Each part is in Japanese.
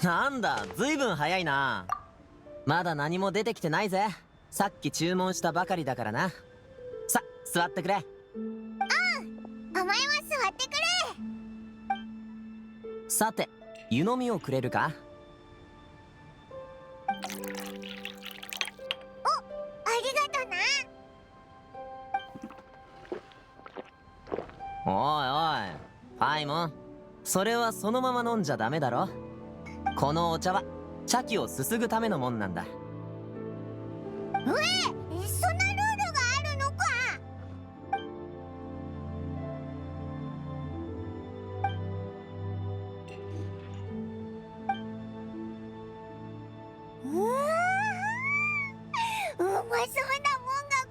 なんだ、ずいぶん早いな。まだ何も出てきてないぜ。さっき注文したばかりだからな。さ、座ってくれ。お前は座ってくれ。さて、湯飲みをくれるか。ありがとな。おいおい、パイモン、それはそのまま飲んじゃダメだろ。このお茶は茶器をすすぐためのもんなんだ。そんなルールがあるのか。うまそうなもんが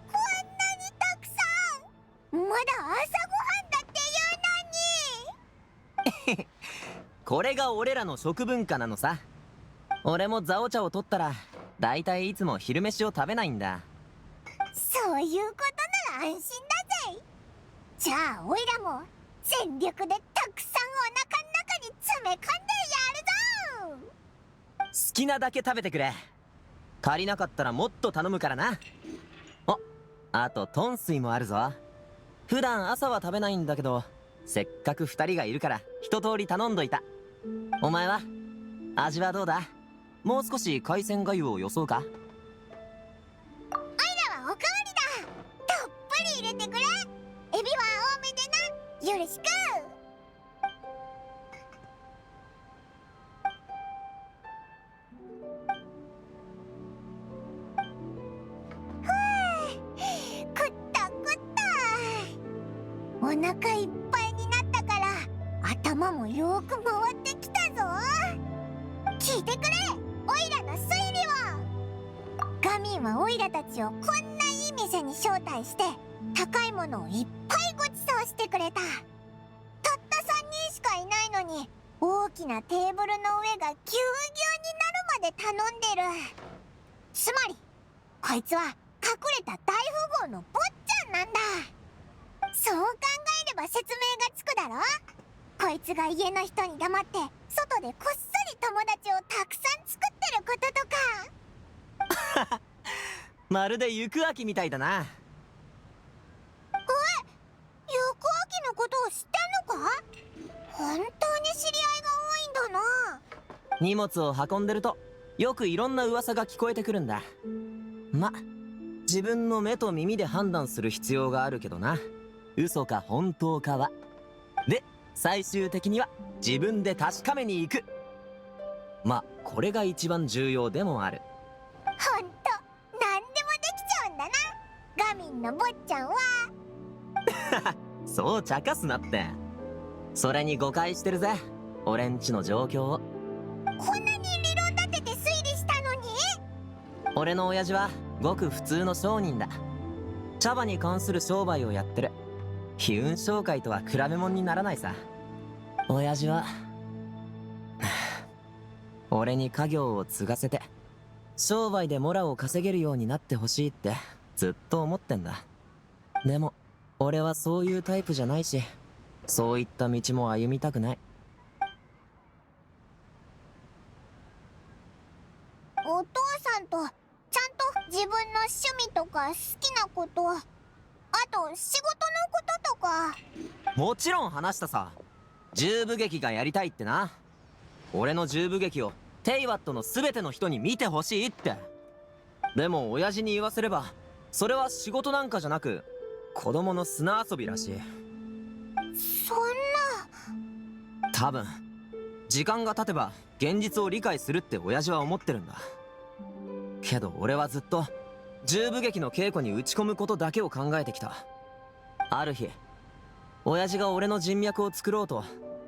こんなにたくさん。まだ朝ごはんだっていうのに。これが俺らの食文化なのさ。俺もザオ茶を取ったらだいたいいつも昼飯を食べないんだ。そういうことなら安心だぜ。じゃあおいらも全力でたくさんお腹の中に詰め込んでやるぞ。好きなだけ食べてくれ。足りなかったらもっと頼むからな。あと豚水もあるぞ。普段朝は食べないんだけど、せっかく2人がいるから一通り頼んどいた。お前は味はどうだ。もう少し海鮮粥をよそうか。おいらはおかわりだ。たっぷり入れてくれ。エビは多めでな。よろしく。ふぅ、食った食った。お腹いっぱいになったから頭もよーく回ってきたぞ。聞いてくれ、オイラの推理を。ガミンはオイラたちをこんないい店に招待して高いものをいっぱいごちそうしてくれた。たった3人しかいないのに大きなテーブルの上がぎゅうぎゅうになるまで頼んでる。つまりこいつは隠れた大富豪の坊ちゃんなんだ。そう考えれば説明がつくだろ。こいつが家の人に黙って外でこっそり友達をたくさん作ってることとか。まるで行く秋みたいだな。ゆくあきのことを知ってんのか。本当に知り合いが多いんだな。荷物を運んでるとよくいろんな噂が聞こえてくるんだ。自分の目と耳で判断する必要があるけどな。嘘か本当かは。で、最終的には自分で確かめに行く。これが一番重要でもある。ほんと何でもできちゃうんだな、ガミンの坊ちゃんは。そう茶化すなって。それに誤解してるぜ、俺んちの状況を。こんなに理論立てて推理したのに。俺の親父はごく普通の商人だ。茶葉に関する商売をやってる。悲運商会とは比べ物にならないさ。親父は俺に家業を継がせて商売でモラを稼げるようになってほしいってずっと思ってんだ。でも俺はそういうタイプじゃないし、そういった道も歩みたくない。お父さんとちゃんと自分の趣味とか好きなこと、あと仕事のこととか。もちろん話したさ。10部劇がやりたいってな。俺の10部劇をテイワットの全ての人に見てほしいって。でも親父に言わせればそれは仕事なんかじゃなく子供の砂遊びらしい。そんな。多分時間が経てば現実を理解するって親父は思ってるんだ。けど俺はずっと10部劇の稽古に打ち込むことだけを考えてきた。ある日親父が俺の人脈を作ろうと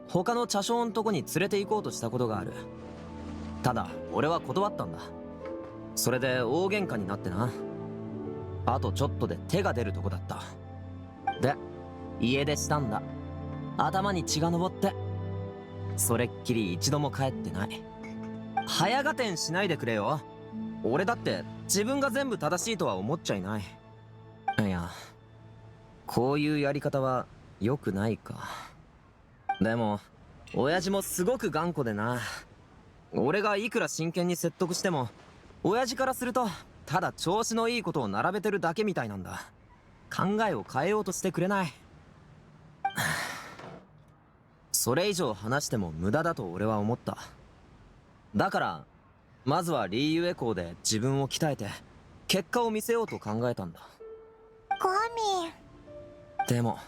他の茶商のとこに連れて行こうとしたことがある。ただ俺は断ったんだ。それで大喧嘩になってな。あとちょっとで手が出るとこだった。で家出したんだ。頭に血が上って。それっきり一度も帰ってない。早合点しないでくれよ。俺だって自分が全部正しいとは思っちゃいない。いや、こういうやり方は良くないか。でも親父もすごく頑固でな。俺がいくら真剣に説得しても親父からするとただ調子のいいことを並べてるだけみたいなんだ。考えを変えようとしてくれない。それ以上話しても無駄だと俺は思った。だからまずはリーユエ校で自分を鍛えて結果を見せようと考えたんだ。ゴミ。でも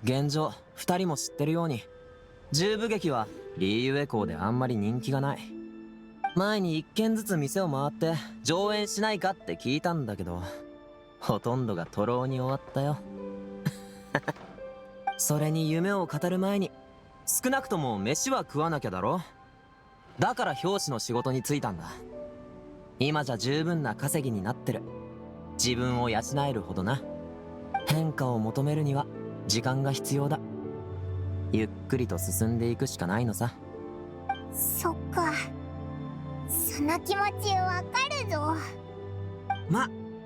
現状2人も知ってるように10部劇はリーユエ校であんまり人気がない。前に1軒ずつ店を回って上演しないかって聞いたんだけど、ほとんどが徒労に終わったよ。それに夢を語る前に少なくとも飯は食わなきゃだろ。だから表紙の仕事に就いたんだ。今じゃ十分な稼ぎになってる。自分を養えるほどな。変化を求めるには時間が必要だ。ゆっくりと進んでいくしかないのさ。そっか、その気持ちわかるぞ。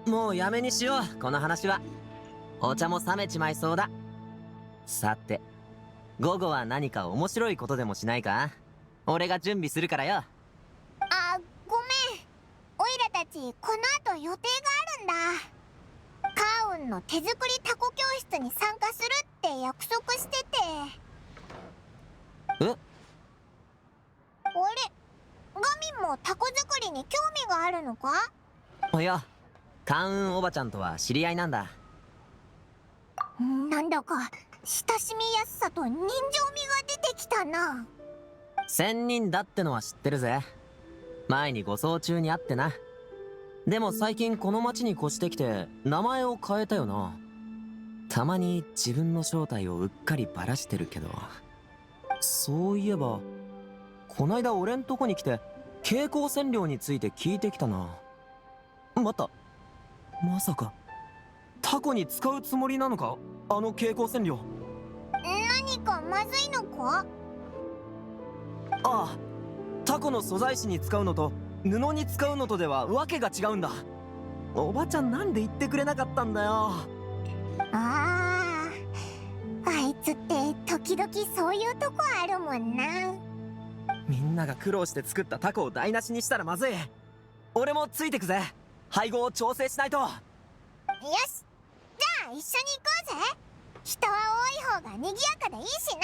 もうやめにしようこの話は。お茶も冷めちまいそうだ。さて午後は何か面白いことでもしないか。俺が準備するからよ。あ、ごめん。オイラたちこの後予定があるんだ。カーウンの手作りタコ教室に参加するって約束してて。え？あれ、ガミンもタコ作りに興味があるのか？いや、カンウンおばちゃんとは知り合いなんだ。なんだか親しみやすさと人情味が出てきたな。仙人だってのは知ってるぜ。前に護送中に会ってな。でも最近この町に越してきて名前を変えたよな。たまに自分の正体をうっかりバラしてるけど。そういえばこないだ俺んとこに来て蛍光染料について聞いてきたな。待った、まさかタコに使うつもりなのか、あの蛍光染料。何かまずいのか？ああ、タコの素材紙に使うのと布に使うのとではわけが違うんだ。おばちゃんなんで言ってくれなかったんだよ。あいつって時々そういうとこあるもんな。みんなが苦労して作ったタコを台無しにしたらまずい。俺もついてくぜ。配合を調整しないと。よし、じゃあ一緒に行こうぜ。人は多い方が賑やかでいいしな。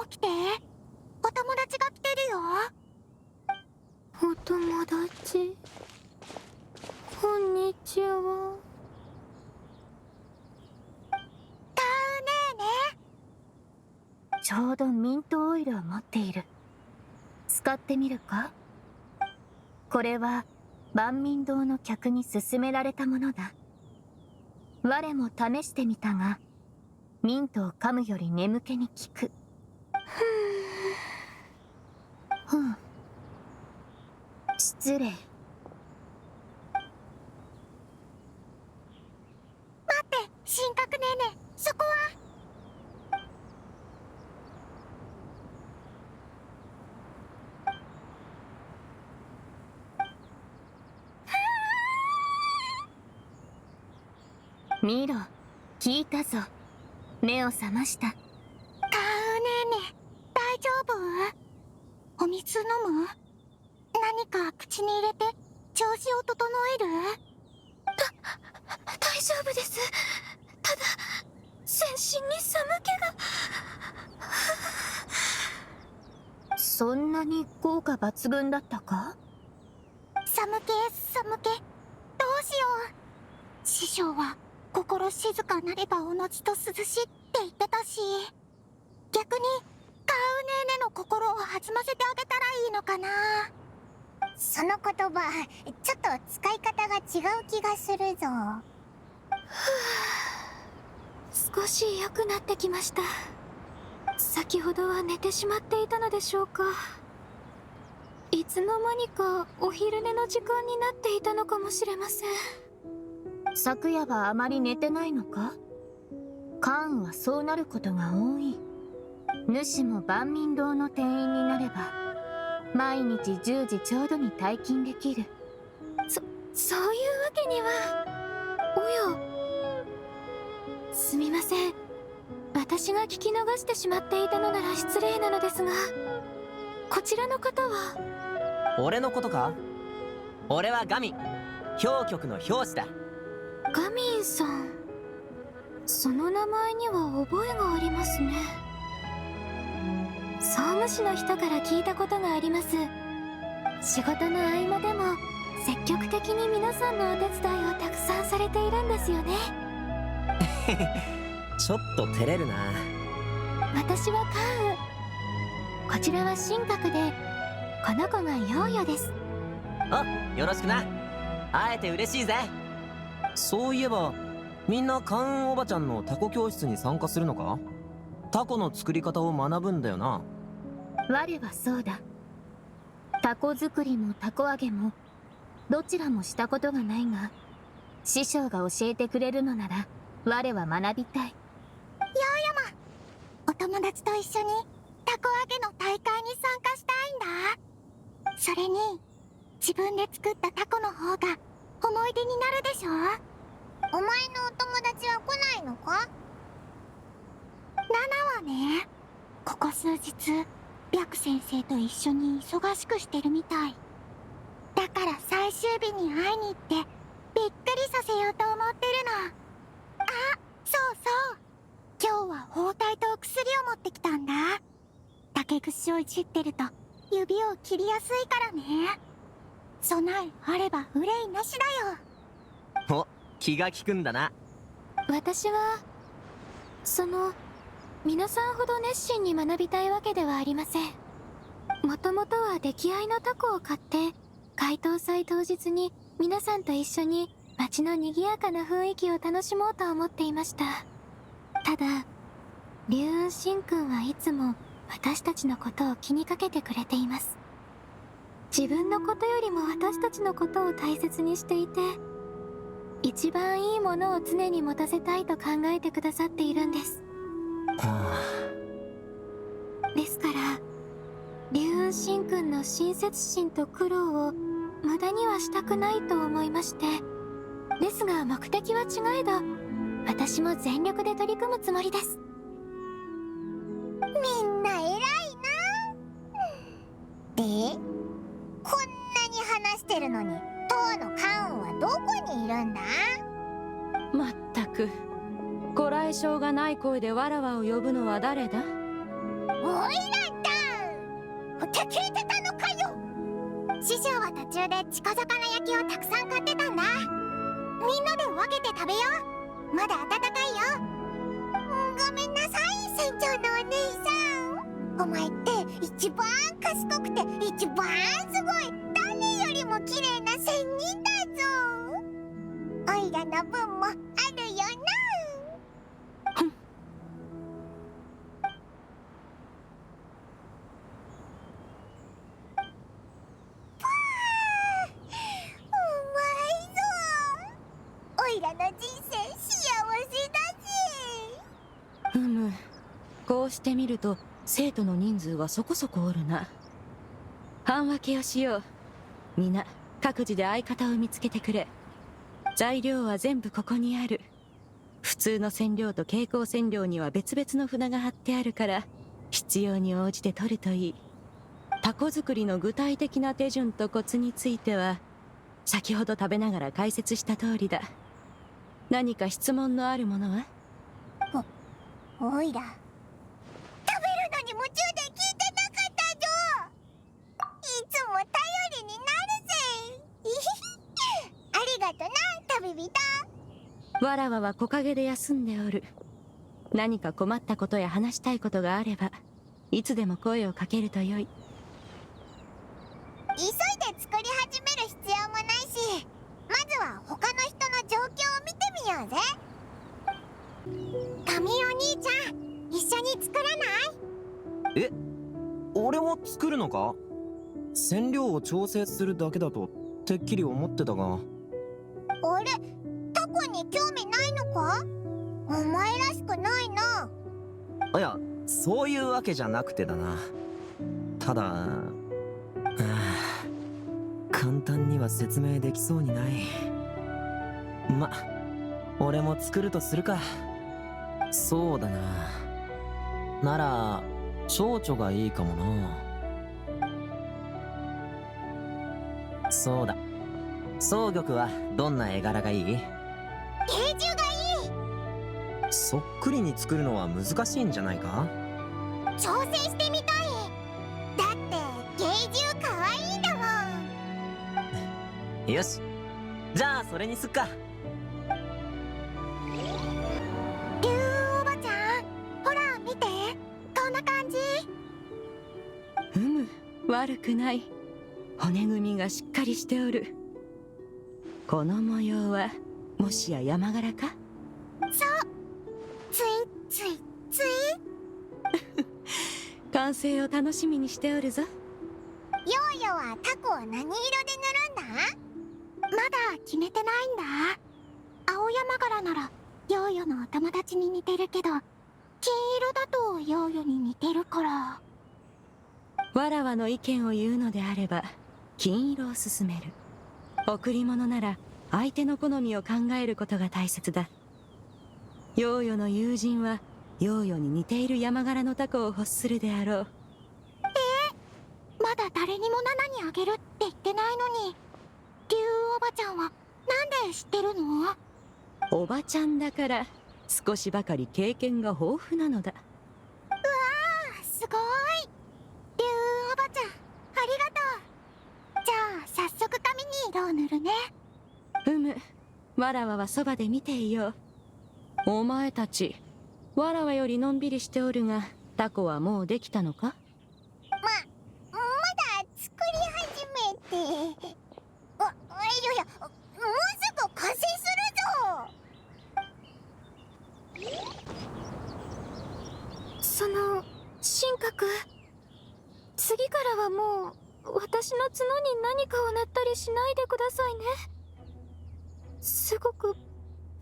起きて、お友達が来てるよ。お友達、こんにちは。タウネーネ。ちょうどミントオイルを持っている。使ってみるか？これは万民堂の客に勧められたものだ。我も試してみたが、ミントを噛むより眠気に効く。失礼。待って、神格ねーね、そこは。見ろ、聞いたぞ。目を覚ました。カウネーネ、大丈夫？お水飲む？何か口に入れて調子を整える？大丈夫です。ただ全身に寒気が。そんなに効果抜群だったか？寒気、どうしよう。師匠は心静かなればおのずと涼しいって言ってたし、逆にカウネーネの心を弾ませてあげたらいいのかな。その言葉、ちょっと使い方が違う気がするぞ。少し良くなってきました。先ほどは寝てしまっていたのでしょうか。いつの間にかお昼寝の時間になっていたのかもしれません。昨夜はあまり寝てないのか？カーンはそうなることが多い。主も万民堂の店員になれば毎日10時ちょうどに退勤できる。そういうわけには。おや、すみません。私が聞き逃してしまっていたのなら失礼なのですが、こちらの方は。俺のことか？俺はガミン、氷局の氷師だ。ガミンさん、その名前には覚えがありますね。総務士の人から聞いたことがあります。仕事の合間でも積極的に皆さんのお手伝いをたくさんされているんですよね。ちょっと照れるな。私はカーウ。こちらは神格で、この子がヨーヨです。お、よろしくな。会えて嬉しいぜ。そういえばみんなカウンおばちゃんのタコ教室に参加するのか？タコの作り方を学ぶんだよな。我はそうだ。タコ作りもタコ揚げもどちらもしたことがないが、師匠が教えてくれるのなら我は学びたい。お友達と一緒にタコ揚げの大会に参加したいんだ。それに自分で作ったタコの方が思い出になるでしょ。お前のお友達は来ないのか？ナナはね、ここ数日白先生と一緒に忙しくしてるみたい。だから最終日に会いに行ってびっくりさせようと思ってるの。あ、そうそう、今日は包帯とお薬を持ってきたんだ。竹串をいじってると指を切りやすいからね。備えあれば憂いなしだよ。お、気が利くんだな。私は皆さんほど熱心に学びたいわけではありません。もともとは出来合いのタコを買って解凍祭当日に皆さんと一緒に街の賑やかな雰囲気を楽しもうと思っていました。ただ龍雲神君はいつも私たちのことを気にかけてくれています。自分のことよりも私たちのことを大切にしていて、一番いいものを常に持たせたいと考えてくださっているんです。ですから龍雲神君の親切心と苦労を無駄にはしたくないと思いまして。ですが目的は違えど私も全力で取り組むつもりです。みんな偉いな。で、こんなに話してるのに当のカウンはどこにいるんだ？まったく、こらえ性がない声でわらわを呼ぶのは誰だ？おいらだ！って聞いてたのかよ！師匠は途中で近魚焼きをたくさん買ってたんだ。みんなで分けて食べよう。まだ温かいよ。ごめんなさい、船長のお姉さん。お前って一番賢くて一番すごい、誰よりも綺麗な仙人だぞ。おいらの分もあるよな。おいらの人生幸せだぜ。こうしてみると生徒の人数はそこそこおるな。半分けをしよう。皆各自で相方を見つけてくれ。材料は全部ここにある。普通の染料と蛍光染料には別々の札が貼ってあるから、必要に応じて取るといい。タコ作りの具体的な手順とコツについては先ほど食べながら解説した通りだ。何か質問のあるものは？おいら、食べるのに夢中で聞いてなかったぞ。いつも頼りになるぜ。ありがとな、旅人。わらわは木陰で休んでおる。何か困ったことや話したいことがあればいつでも声をかけるとよい。急いで作り始める必要もないし、まずは他の人の状況を見てみようぜ。神お兄ちゃん、一緒に作らない？え、俺も作るのか？染料を調整するだけだとてっきり思ってたが。あれ、タコに興味ないのか？お前らしくないな。いや、そういうわけじゃなくてだな。ただ簡単には説明できそうにない。ま、俺も作るとするか。そうだな。なら蝶々がいいかもな。そうだ、双玉はどんな絵柄がいい？芸獣がいい。そっくりに作るのは難しいんじゃないか？挑戦してみたい。だって芸獣かわいいんだもん。よし、じゃあそれにすっか。竜おばちゃん、ほら見て、こんな感じ。悪くない。骨組みがしっかりしておる。この模様はもしや山柄か？そう、ついついつい。完成を楽しみにしておるぞ。ヨーヨはタコを何色で塗るんだ？まだ決めてないんだ。青山柄ならヨーヨのお友達に似てるけど、金色だとヨーヨに似てるから。わらわの意見を言うのであれば金色を勧める。贈り物なら相手の好みを考えることが大切だ。ヨーヨの友人はヨーヨに似ている山柄のタコを欲するであろう。まだ誰にもナナにあげるって言ってないのに、竜おばちゃんはなんで知ってるの？おばちゃんだから少しばかり経験が豊富なのだ。すごい。竜おばちゃん、ありがとう。じゃあ早速髪に色を塗るね。わらわはそばで見ていよう。お前たちわらわよりのんびりしておるが、タコはもうできたのか？まだ作り始めて。いや、もうすぐ完成するぞ。その神格、次からはもう私の角に何かを塗ったりしないでくださいね。すごく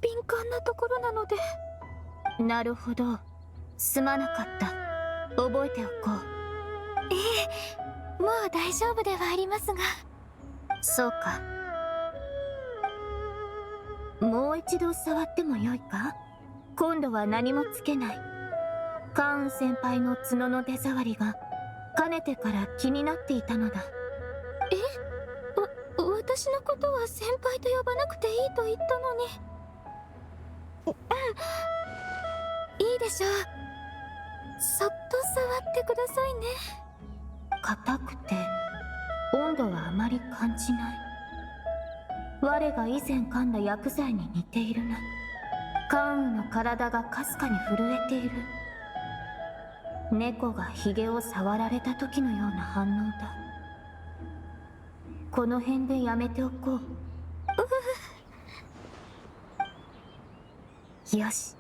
敏感なところなので。なるほど、すまなかった。覚えておこう。もう大丈夫ではありますが。そうか。もう一度触ってもよいか？今度は何もつけない。カーン先輩の角の手触りがかねてから気になっていたのだ。私のことは先輩と呼ばなくていいと言ったのに。いいでしょう。そっと触ってくださいね。硬くて温度はあまり感じない。我が以前噛んだ薬剤に似ているな。関羽の体がかすかに震えている。猫がヒゲを触られた時のような反応だ。この辺でやめておこう。よし。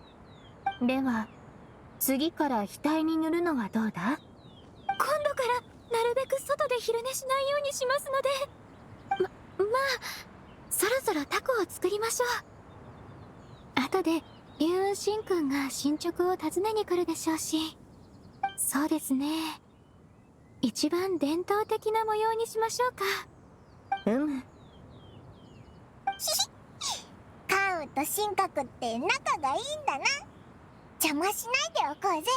では次から額に塗るのはどうだ？今度からなるべく外で昼寝しないようにしますので。まあそろそろタコを作りましょう。後で竜雲神君が進捗を尋ねに来るでしょうし。そうですね、一番伝統的な模様にしましょうか。カウと神格って仲がいいんだな。邪魔しないでおこうぜ。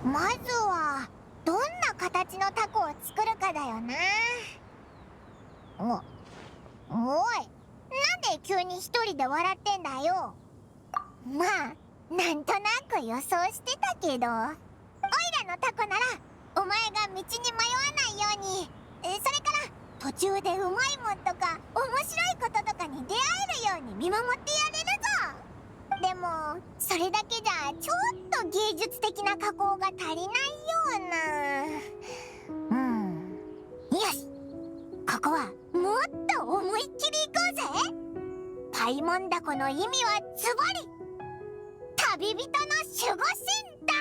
まずはどんな形のタコを作るかだよな。おい、なんで急に一人で笑ってんだよ。まあなんとなく予想してたけど、オイラのタコならお前が道に迷わないように、それから途中でうまいもんとか面白いこととかに出会えるように見守ってやれるぞ。でもそれだけじゃちょっと芸術的な加工が足りないような。よし、ここはもっと思いっきり行こうぜ。パイモンダコの意味はズバリ旅人の守護神だ。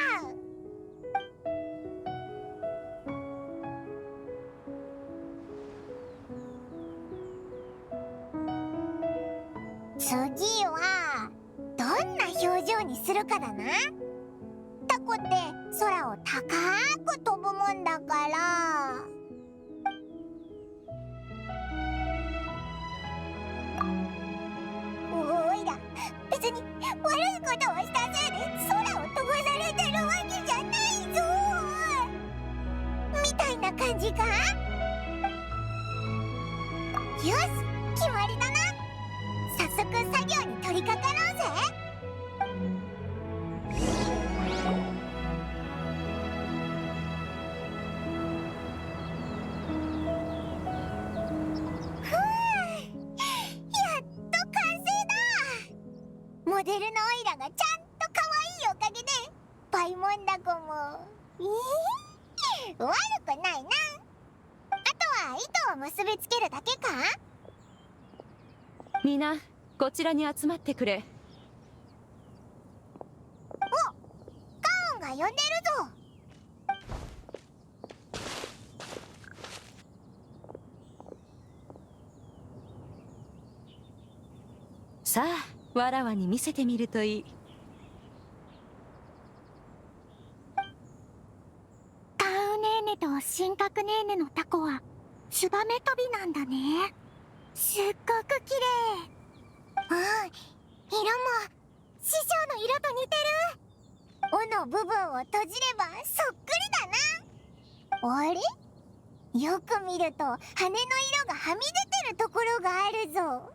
次はどんな表情にするかだな。タコって空を高く飛ぶもんだから、ことをしたせいで空を飛ばされてるわけじゃないぞみたいな感じか。よし、決まりだな。早速作業に取り掛かろうぜ。ふう、やっと完成だ。モデルのオイラがちゃんと可愛いおかげでパイモンダコも悪くないな。あとは糸を結びつけるだけか。みんなこちらに集まってくれ。カオンが呼んでるぞ。さあわらわに見せてみるといい。カウネーネと神格ネーネのタコはツバメ飛びなんだね。すっごく綺麗。色も師匠の色と似てる。尾の部分を閉じればそっくりだな。あれ、よく見ると羽の色がはみ出てるところがあるぞ。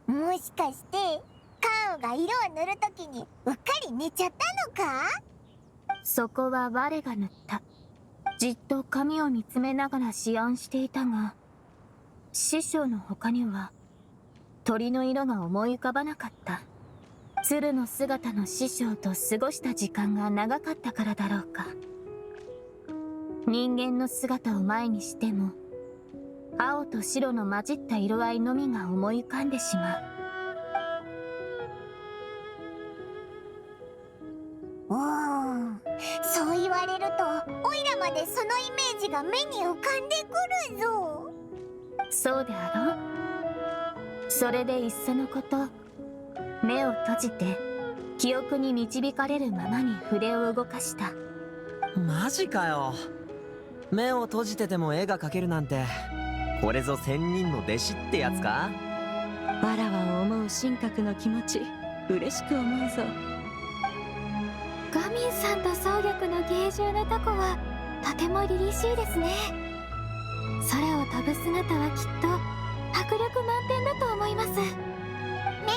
もしかしてカオが色を塗るときにうっかり寝ちゃったのか。そこは我が塗った。じっと髪を見つめながら思案していたが、師匠の他には鳥の色が思い浮かばなかった。鶴の姿の師匠と過ごした時間が長かったからだろうか。人間の姿を前にしても青と白の混じった色合いのみが思い浮かんでしまう。おー、そう言われるとオイラまでそのイメージが目に浮かんでくるぞ。そうであろう。それでいっそのこと目を閉じて記憶に導かれるままに筆を動かした。マジかよ。目を閉じてても絵が描けるなんて、これぞ仙人の弟子ってやつか。わらわを思う神格の気持ち嬉しく思うぞ。ガミンさんと僧侶の芸獣のタコはとても凛々しいですね。空を飛ぶ姿はきっと迫力満点だと思います。目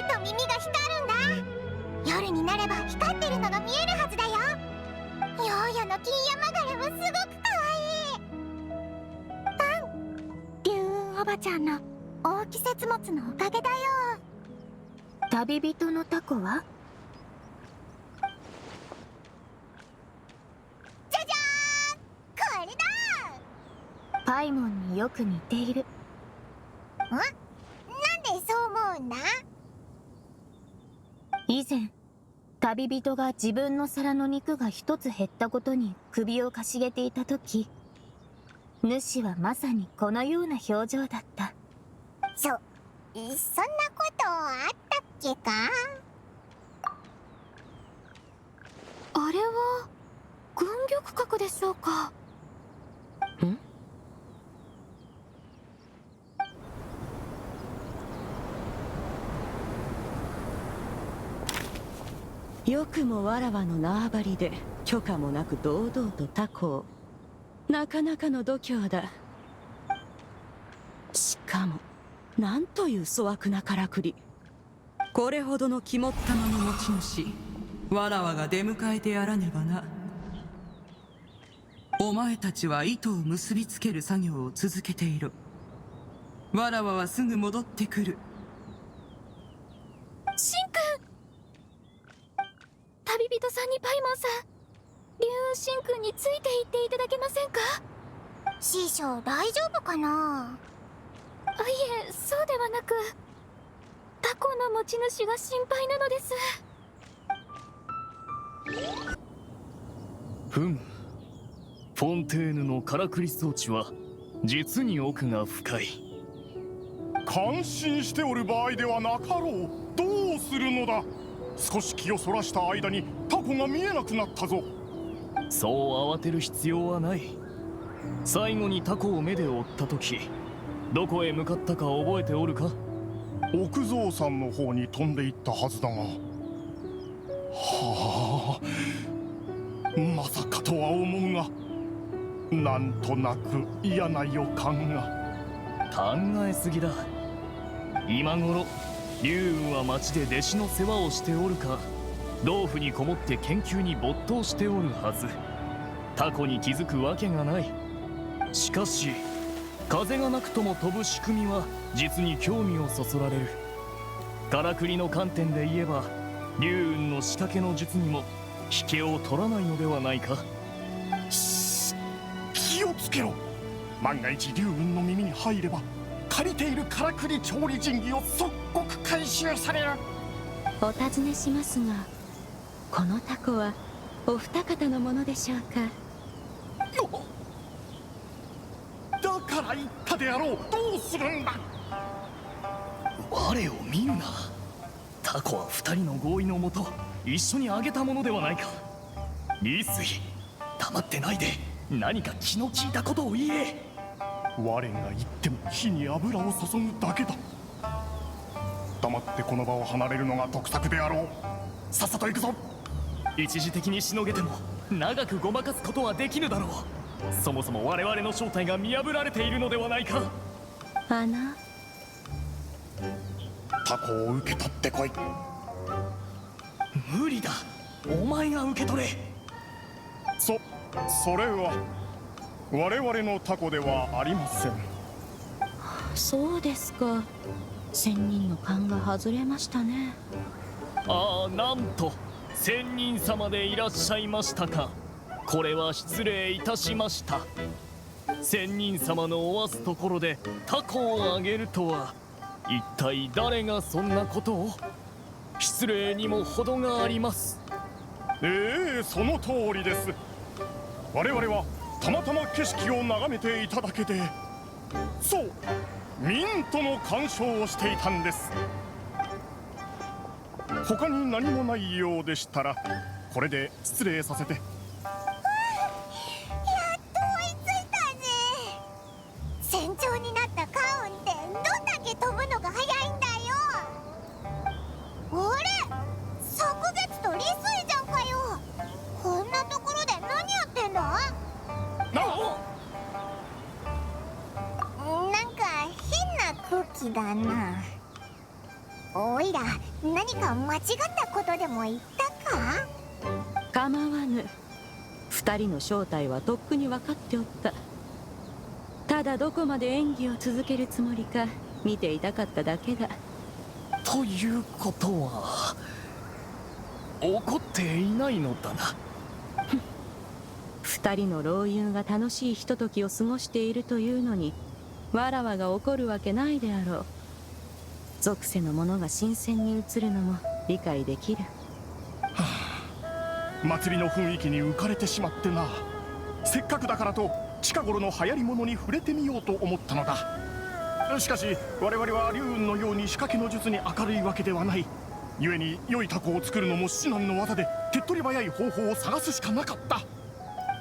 と耳が光るんだ。夜になれば光ってるのが見えるはずだよ。ヨーヨの金山柄もすごくかわいい。パン、龍雲おばちゃんの大季節物のおかげだよ。旅人のタコはじゃじゃーん、これだ。パイモンによく似ている。なんでそう思うんだ。以前旅人が自分の皿の肉が一つ減ったことに首をかしげていた時、主はまさにこのような表情だった。そんなことあったっけか。あれは軍玉閣でしょうか。ん？よくもわらわの縄張りで許可もなく堂々とタコを。なかなかの度胸だ。しかもなんという粗悪なからくり。これほどの肝っ玉の持ち主、わらわが出迎えてやらねばな。お前たちは糸を結びつける作業を続けている。わらわはすぐ戻ってくる。シンくん、旅人さんにパイモンさん、龍雲シンくんについていっていただけませんか。師匠大丈夫かな。いえ、そうではなく、タコの持ち主が心配なのです。ふむ、フォンテーヌのからくり装置は実に奥が深い。感心しておる場合ではなかろう。どうするのだ。少し気をそらした間にタコが見えなくなったぞ。そう慌てる必要はない。最後にタコを目で追った時、どこへ向かったか覚えておるか。奥蔵さんの方に飛んでいったはずだが。はあ、まさかとは思うが、なんとなく嫌な予感が。考えすぎだ。今頃龍雲は町で弟子の世話をしておるか、洞府にこもって研究に没頭しておるはず。タコに気づくわけがない。しかし風がなくとも飛ぶ仕組みは実に興味をそそられる。からくりの観点で言えば龍雲の仕掛けの術にも引けを取らないのではないか。気をつけろ。万が一龍雲の耳に入れば、借りているからくり調理神器を即刻回収される。お尋ねしますが、このタコはお二方のものでしょうか？だから言ったであろう。どうするんだ。我を見るな。タコは二人の合意のもと一緒にあげたものではないか。リスイ、黙ってないで何か気の利いたことを言え。我が言っても火に油を注ぐだけだ。黙ってこの場を離れるのが得策であろう。さっさと行くぞ。一時的にしのげても長くごまかすことはできぬだろう。そもそも我々の正体が見破られているのではないか。タコを受け取ってこい。無理だ。お前が受け取れ。それは我々のタコではありません。そうですか。仙人の勘が外れましたね。ああ、なんと仙人様でいらっしゃいましたか。これは失礼いたしました。仙人様のおわすところでタコをあげるとは、一体誰がそんなことを。失礼にも程があります。その通りです。我々はたまたま景色を眺めていただけで、そう、ミントの鑑賞をしていたんです。他に何もないようでしたら、これで失礼させて。やっと追いついたぜ。船長になったカウンってどんだけ飛ぶのが速いんだよ。あれ、昨月とリスイじゃんかよ。こんなところで何やってんだ。なんか変な空気だな。おいら、何か間違ったことでも言ったか？構わぬ。二人の正体はとっくに分かっておった。ただどこまで演技を続けるつもりか見ていたかっただけだ。ということは怒っていないのだな。二人の老友が楽しいひとときを過ごしているというのに、わらわが怒るわけないであろう。属性のものが新鮮に映るのも理解できる。祭りの雰囲気に浮かれてしまってな。せっかくだからと近頃の流行り物に触れてみようと思ったのだ。しかし我々は龍雲のように仕掛けの術に明るいわけではない。故に良いタコを作るのも至難の業で、手っ取り早い方法を探すしかなかった。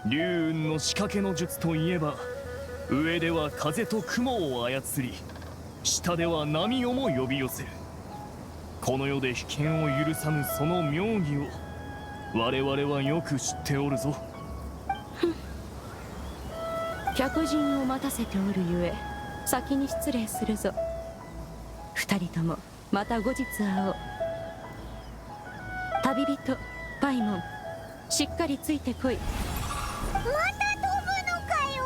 龍雲の仕掛けの術といえば、上では風と雲を操り、下では波をも呼び寄せる。この世で危険を許さぬその妙義を我々はよく知っておるぞ。客人を待たせておるゆえ先に失礼するぞ。二人ともまた後日会おう。旅人パイモン、しっかりついてこい。また飛ぶのかよ。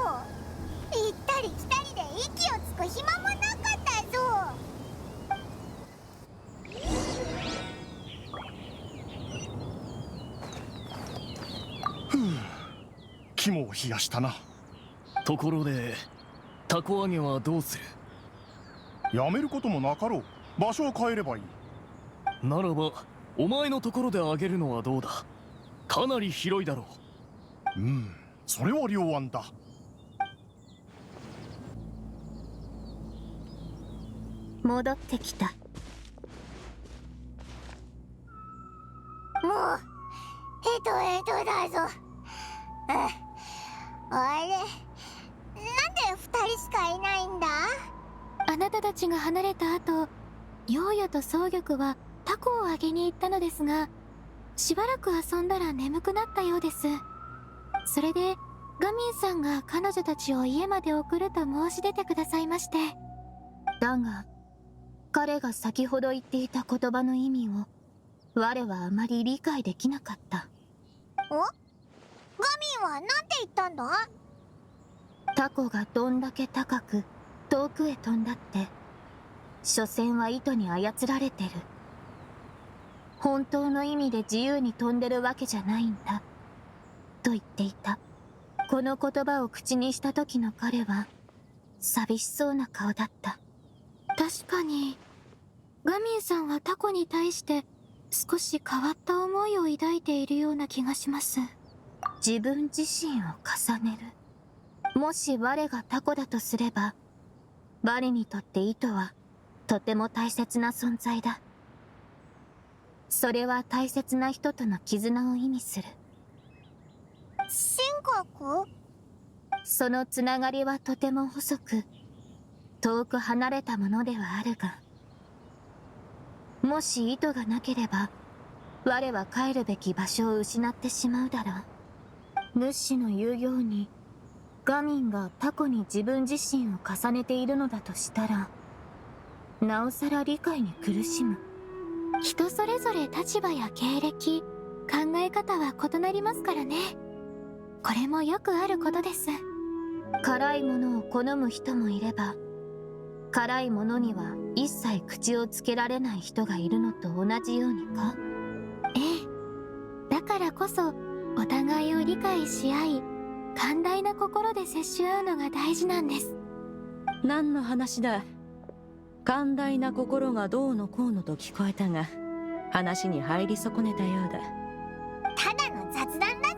行ったり来たりで息をつく暇もなかったぞ。肝を冷やしたな。ところでタコ揚げはどうする？やめることもなかろう。場所を変えればいい。ならばお前のところで揚げるのはどうだ？かなり広いだろう。それは良案だ。戻ってきた。もうヘトだぞ。あれ、なんで2人しかいないんだ？あなたたちが離れた後、ヨーヨと蒼玉はタコをあげに行ったのですが、しばらく遊んだら眠くなったようです。それでガミンさんが彼女たちを家まで送ると申し出てくださいまして。だが彼が先ほど言っていた言葉の意味を我はあまり理解できなかった。ガミンはなんて言ったんだ？タコがどんだけ高く遠くへ飛んだって所詮は糸に操られてる。本当の意味で自由に飛んでるわけじゃないんだと言っていた。この言葉を口にした時の彼は寂しそうな顔だった。確かにガミンさんはタコに対して少し変わった思いを抱いているような気がします。自分自身を重ねる。もし我がタコだとすれば、我にとって糸はとても大切な存在だ。それは大切な人との絆を意味する。神格？そのつながりはとても細く遠く離れたものではあるが、もし糸がなければ我は帰るべき場所を失ってしまうだろう。主の言うようにガミンがタコに自分自身を重ねているのだとしたら、なおさら理解に苦しむ。人それぞれ立場や経歴、考え方は異なりますからね。これもよくあることです。辛いものを好む人もいれば、辛いものには一切口をつけられない人がいるのと同じようにか。ええ。だからこそお互いを理解し合い、寛大な心で接し合うのが大事なんです。何の話だ。寛大な心がどうのこうのと聞こえたが、話に入り損ねたようだ。ただの雑談だぞ。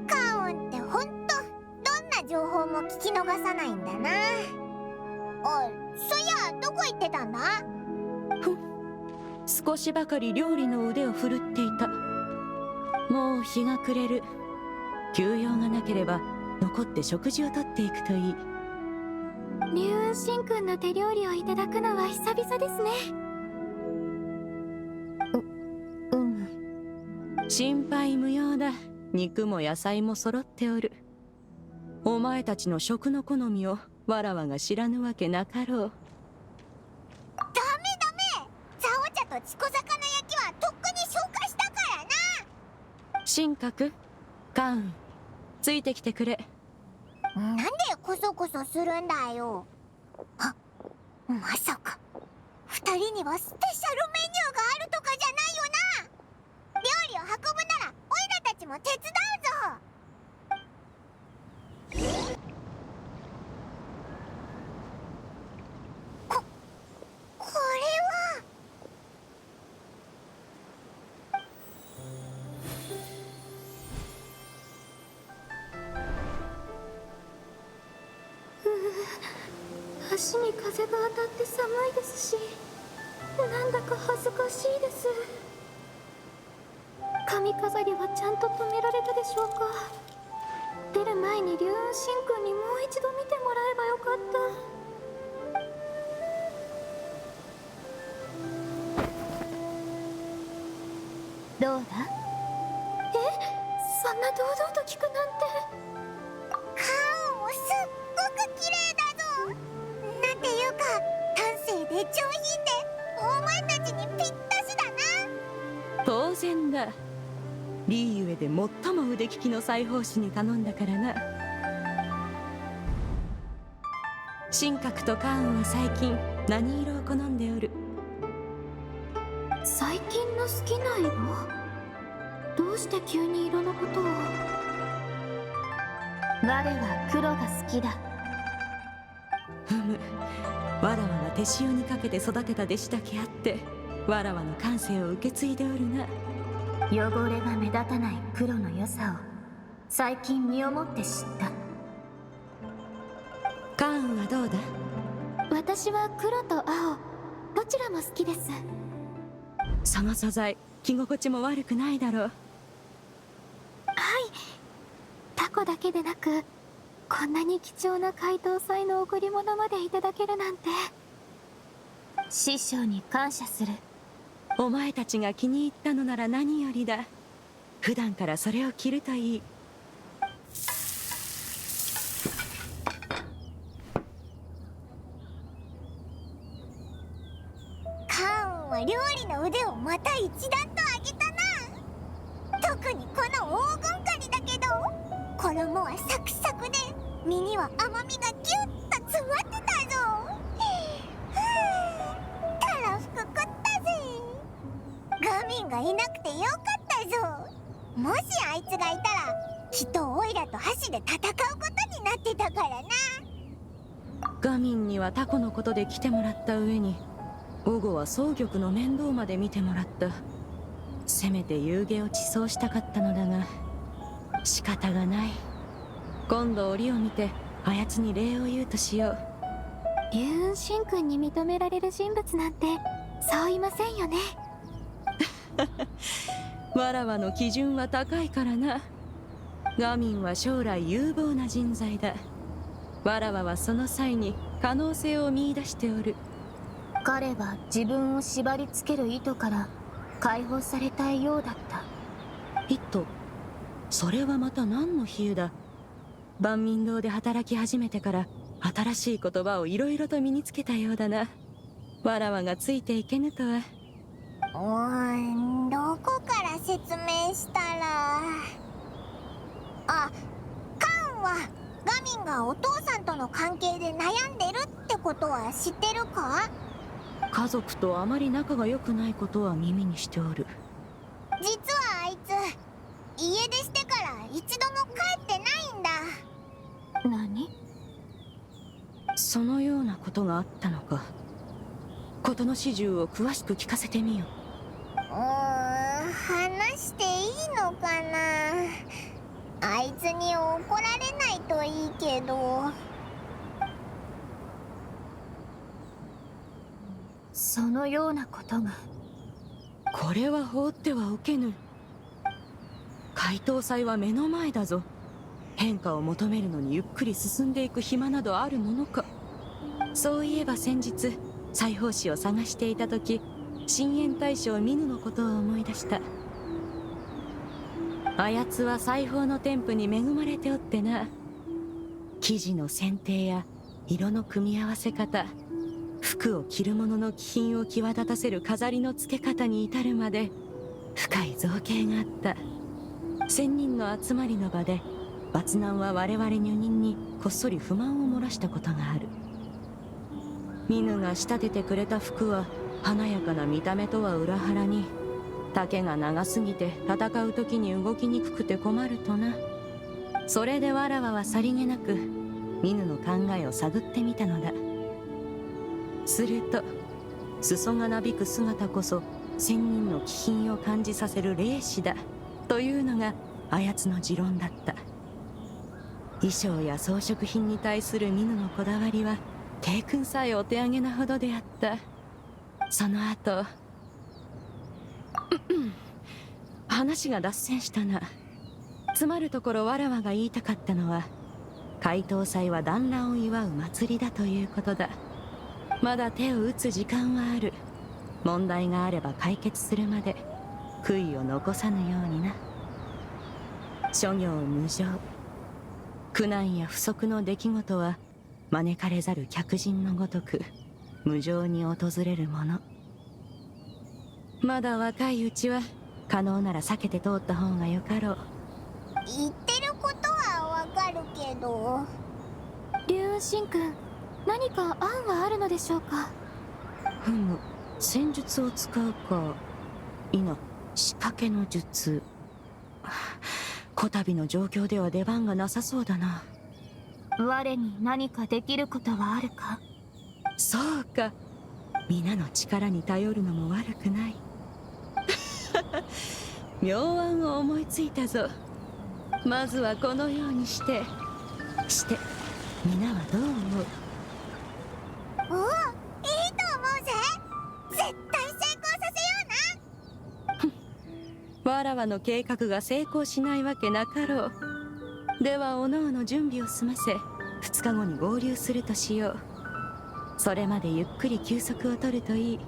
カーオンってほんとどんな情報も聞き逃さないんだな。そういやどこ行ってたんだ？少しばかり料理の腕を振るっていた。もう日が暮れる。休養がなければ残って食事をとっていくといい。龍雲神君の手料理をいただくのは久々ですね。心配無用だ。肉も野菜も揃っておる。お前たちの食の好みをわらわが知らぬわけなかろう。ダメザオ茶とチコ魚焼きはとっくに消化したからな。神格、カウン、ついてきてくれ。なんでコソコソするんだよ。まさか二人にはスペシャルメニューがあるとかじゃないよな。料理を運ぶならオイラたちも手伝うぞ。これは足に風が当たって寒いですし、なんだか恥ずかしいです。髪飾りはちゃんと止められたでしょうか。出る前に龍雲神君にもう一度見てもらえばよかった。どうだ？そんな堂々と聞くなんて。カーンもすっごく綺麗だぞ。なんていうか端正で上品でお前たちにぴったしだな。当然だ。リーユエで最も腕利きの裁縫師に頼んだからな。神格とカーンは最近何色を好んでおる？最近の好きな色？どうして急に色のことを？我は黒が好きだ。ふむ、わらわが手塩にかけて育てた弟子だけあって、わらわの感性を受け継いでおるな。汚れが目立たない黒の良さを最近身をもって知った。カーンはどうだ？私は黒と青、どちらも好きです。その素材、着心地も悪くないだろう。タコだけでなく、こんなに貴重な怪盗祭の贈り物までいただけるなんて。師匠に感謝する。お前たちが気に入ったのなら何よりだ。普段からそれを着るといい。カーンは料理の腕をまた一段と上げたな。特にこの黄金カリだけど、衣はサクサクで身には甘みがギュッと詰まってたぞ。たらふく食ったぜ。ガミンがいなくてよかったぞ。もしあいつがいたらきっとオイラと箸で戦うことになってたからな。ガミンにはタコのことで来てもらった上に、午後は双玉の面倒まで見てもらった。せめて遊戯を馳走したかったのだが、仕方がない。今度折を見てあやつに礼を言うとしよう。龍雲神君に認められる人物なんてそういませんよね。わらわの基準は高いからな。ガミンは将来有望な人材だ。わらわはその際に可能性を見出しておる。彼は自分を縛り付ける糸から解放されたいようだった。糸？それはまた何の比喩だ。万民堂で働き始めてから新しい言葉をいろいろと身につけたようだな。わらわがついていけぬとは。どこから説明したら。あ、カーンはガミンがお父さんとの関係で悩んでるってことは知ってるか？家族とあまり仲が良くないことは耳にしておる。実はあいつ家出してから一度も帰ってないんだ。何？そのようなことがあったのか。事の始終を詳しく聞かせてみよ。話していいのかな。あいつに怒られないといいけど。そのようなことが。これは放ってはおけぬ。怪盗祭は目の前だぞ。変化を求めるのにゆっくり進んでいく暇などあるものか。そういえば先日裁縫師を探していた時、深淵大将ミヌのことを思い出した。あやつは裁縫の天賦に恵まれておってな。生地の選定や色の組み合わせ方、服を着る者の気品を際立たせる飾りの付け方に至るまで深い造形があった。千人の集まりの場でバツナンは我々女人にこっそり不満を漏らしたことがある。ミヌが仕立ててくれた服は華やかな見た目とは裏腹に、丈が長すぎて戦う時に動きにくくて困るとな。それでわらわはさりげなくミヌの考えを探ってみたのだ。すると裾がなびく姿こそ千人の気品を感じさせる霊視だというのがあやつの持論だった。衣装や装飾品に対するミヌのこだわりは帝君さえお手上げなほどであった。その後話が脱線したな。つまるところわらわが言いたかったのは、怪盗祭は団らんを祝う祭りだということだ。まだ手を打つ時間はある。問題があれば解決するまで悔いを残さぬようにな。諸行無常、苦難や不測の出来事は招かれざる客人のごとく無常に訪れるもの。まだ若いうちは可能なら避けて通った方がよかろう。言ってることはわかるけど。龍雲神君、何か案はあるのでしょうか。ふむ、戦術を使うか否仕掛けの術。こたびの状況では出番がなさそうだな。我に何かできることはあるか？そうか、皆の力に頼るのも悪くない。妙案を思いついたぞ。まずはこのようにして皆はどう思う？いいと思うぜ。絶対成功させような。わらわの計画が成功しないわけなかろう。ではおのおの準備を済ませ2日後に合流するとしよう。それまでゆっくり休息を取るといい。